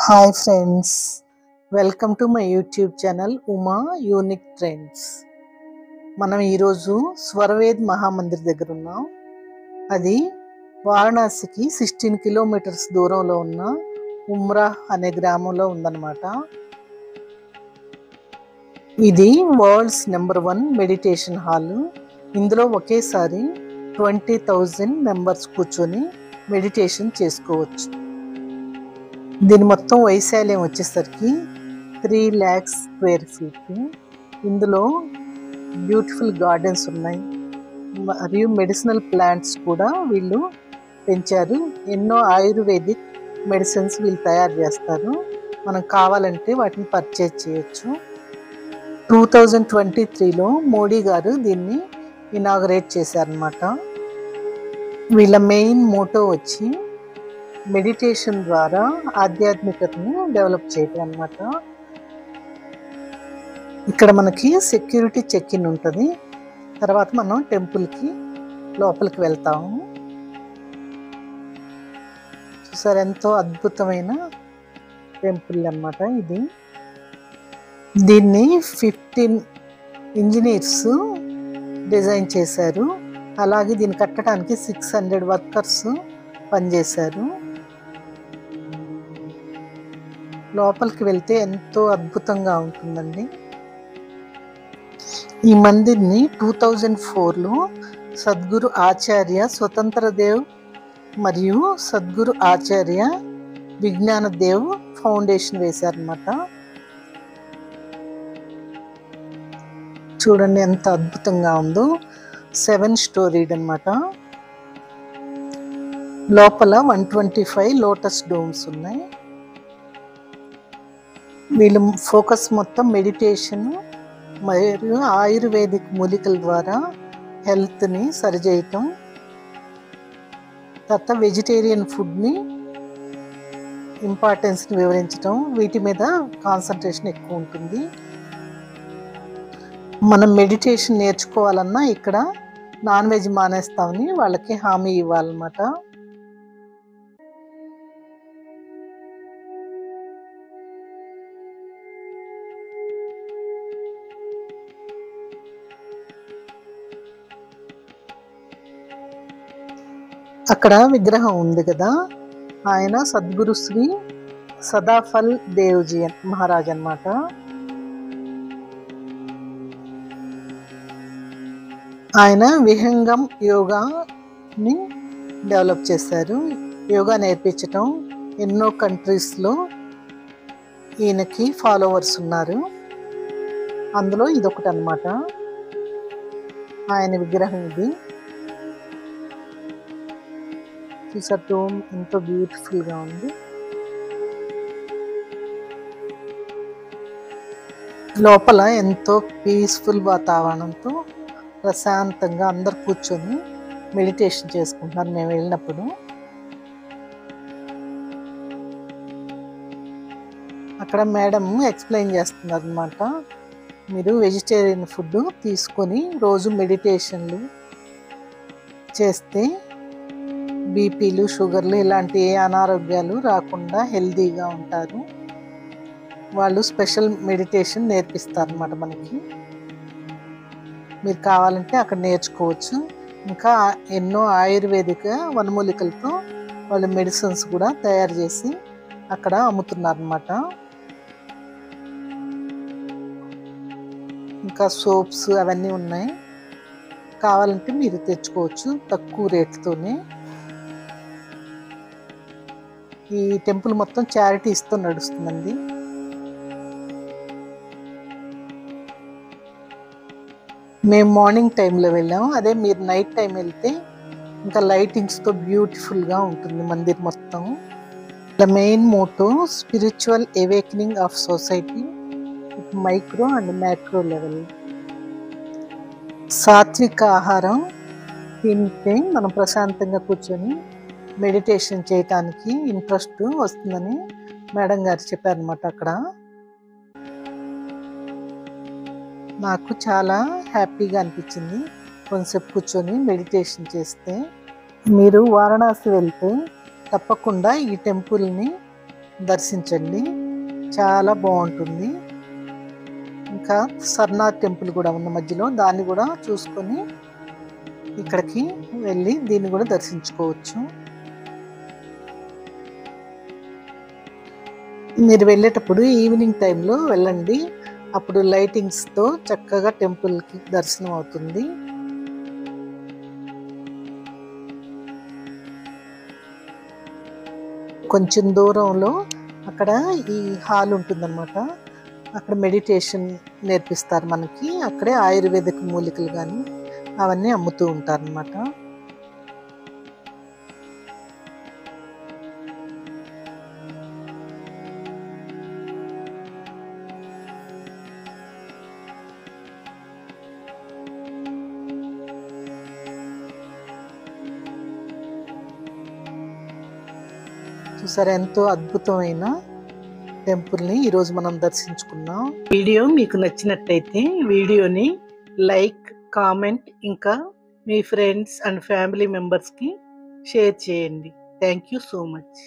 Hi friends, welcome to my YouTube channel Uma unique trends. మనం ఈరోజు స్వరవేద్ మహామందిర్ దగ్గర ఉన్నాం. అది వారణాసికి 16 కిలోమీటర్స్ దూరంలో ఉన్న ఉమ్రా అనే గ్రామంలో ఉందన్నమాట. ఇది వరల్డ్స్ నెంబర్ 1 మెడిటేషన్ హాల్. ఇందులో ఒకేసారి 20,000 మెంబర్స్ కూర్చొని మెడిటేషన్ చేసుకోవచ్చు. దీని మొత్తం వైశాల్యం వచ్చేసరికి 3 lakhs స్క్వేర్ ఫీట్. ఇందులో బ్యూటిఫుల్ గార్డెన్స్ ఉన్నాయి మరియు మెడిసినల్ ప్లాంట్స్ కూడా వీళ్ళు పెంచారు. ఎన్నో ఆయుర్వేదిక్ మెడిసిన్స్ వీళ్ళు తయారు చేస్తారు. మనం కావాలంటే వాటిని పర్చేజ్ చేయొచ్చు. 2023లో మోడీ గారు దీన్ని ఇనాగరేట్ చేశారనమాట. వీళ్ళ మెయిన్ మోటో వచ్చి మెడిటేషన్ ద్వారా ఆధ్యాత్మికతను డెవలప్ చేయడం అన్నమాట. ఇక్కడ మనకి సెక్యూరిటీ చెక్ ఇన్ ఉంటుంది. తర్వాత మనం టెంపుల్కి లోపలికి వెళ్తాము. చూసారు, ఎంతో అద్భుతమైన టెంపుల్ అన్నమాట ఇది. దీన్ని 15 ఇంజనీర్స్ డిజైన్ చేశారు. అలాగే దీన్ని కట్టడానికి 600 వర్కర్స్ పనిచేశారు. లోపలికి వెళ్తే ఎంతో అద్భుతంగా ఉంటుందండి. ఈ మందిర్ని 2004లో సద్గురు ఆచార్య స్వతంత్ర దేవ్ మరియు సద్గురు ఆచార్య విజ్ఞాన దేవ్ ఫౌండేషన్ వేశారన్నమాట. చూడండి ఎంత అద్భుతంగా ఉందో. 7 స్టోరీడ్ అన్నమాట. లోపల 125 లోటస్ డోమ్స్ ఉన్నాయి. వీళ్ళు ఫోకస్ మొత్తం మెడిటేషన్ మరియు ఆయుర్వేదిక్ మూలికల ద్వారా హెల్త్ని సరిచేయటం, తర్వాత వెజిటేరియన్ ఫుడ్ని ఇంపార్టెన్స్ని వివరించటం, వీటి మీద కాన్సన్ట్రేషన్ ఎక్కువ ఉంటుంది. మనం మెడిటేషన్ నేర్చుకోవాలన్నా ఇక్కడ నాన్ వెజ్ మానేస్తామని వాళ్ళకి హామీ ఇవ్వాలన్నమాట. అక్కడ విగ్రహం ఉంది కదా, ఆయన సద్గురు శ్రీ సదాఫల్ దేవ్జీ మహారాజ్ అన్నమాట. ఆయన విహంగం యోగాని డెవలప్ చేశారు. యోగా నేర్పించటం ఎన్నో కంట్రీస్లో ఈయనకి ఫాలోవర్స్ ఉన్నారు. అందులో ఇదొకటి అన్నమాట. ఆయన విగ్రహం ఇది. చూసారు ఎంతో బ్యూటిఫుల్గా ఉంది. లోపల ఎంతో పీస్ఫుల్ వాతావరణంతో ప్రశాంతంగా అందరు కూర్చొని మెడిటేషన్ చేసుకుంటున్నారు. మేము వెళ్ళినప్పుడు అక్కడ మేడం ఎక్స్ప్లెయిన్ చేస్తున్నారు అనమాట. మీరు వెజిటేరియన్ ఫుడ్ తీసుకొని రోజు మెడిటేషన్లు చేస్తే బీపీలు, షుగర్లు ఇలాంటి ఏ అనారోగ్యాలు రాకుండా హెల్తీగా ఉంటారు. వాళ్ళు స్పెషల్ మెడిటేషన్ నేర్పిస్తారు అన్నమాట మనకి. మీరు కావాలంటే అక్కడ నేర్చుకోవచ్చు. ఇంకా ఎన్నో ఆయుర్వేదిక వనమూలికలతో వాళ్ళు మెడిసిన్స్ కూడా తయారు చేసి అక్కడ అమ్ముతున్నారు అన్నమాట. ఇంకా సోప్స్ అవన్నీ ఉన్నాయి. కావాలంటే మీరు తెచ్చుకోవచ్చు తక్కువ రేట్తోనే. ఈ టెంపుల్ మొత్తం చారిటీస్తో నడుస్తుందండి. మేము మార్నింగ్ టైంలో వెళ్ళాము. అదే మీరు నైట్ టైం వెళ్తే ఇంకా లైటింగ్స్తో బ్యూటిఫుల్గా ఉంటుంది మందిర్ మొత్తం. The main motto spiritual awakening of society micro and macro level. సాత్విక ఆహారం తింటే మనం ప్రశాంతంగా కూర్చొని మెడిటేషన్ చేయటానికి ఇంట్రెస్ట్ వస్తుందని మేడం గారు చెప్పారనమాట. అక్కడ నాకు చాలా హ్యాపీగా అనిపించింది కొంచెంసేపు కూర్చొని మెడిటేషన్ చేస్తే. మీరు వారణాసి వెళ్తే తప్పకుండా ఈ టెంపుల్ని దర్శించండి, చాలా బాగుంటుంది. ఇంకా సర్నాథ్ టెంపుల్ కూడా ఉన్న మధ్యలో, దాన్ని కూడా చూసుకొని ఇక్కడికి వెళ్ళి దీన్ని కూడా దర్శించుకోవచ్చు. మీరు వెళ్ళేటప్పుడు ఈవినింగ్ టైంలో వెళ్ళండి, అప్పుడు లైటింగ్స్తో చక్కగా టెంపుల్కి దర్శనం అవుతుంది. కొంచెం దూరంలో అక్కడ ఈ హాల్ ఉంటుందన్నమాట. అక్కడ మెడిటేషన్ నేర్పిస్తారు మనకి. అక్కడే ఆయుర్వేదిక్ మూలికలు కానీ అవన్నీ అమ్ముతూ ఉంటారనమాట. చూసారా, ఎంతో అద్భుతమైన టెంపుల్ని ఈరోజు మనం దర్శించుకున్నాం. వీడియో మీకు నచ్చినట్టయితే వీడియోని లైక్, కామెంట్, ఇంకా మీ ఫ్రెండ్స్ అండ్ ఫ్యామిలీ మెంబర్స్కి షేర్ చేయండి. Thank you so much.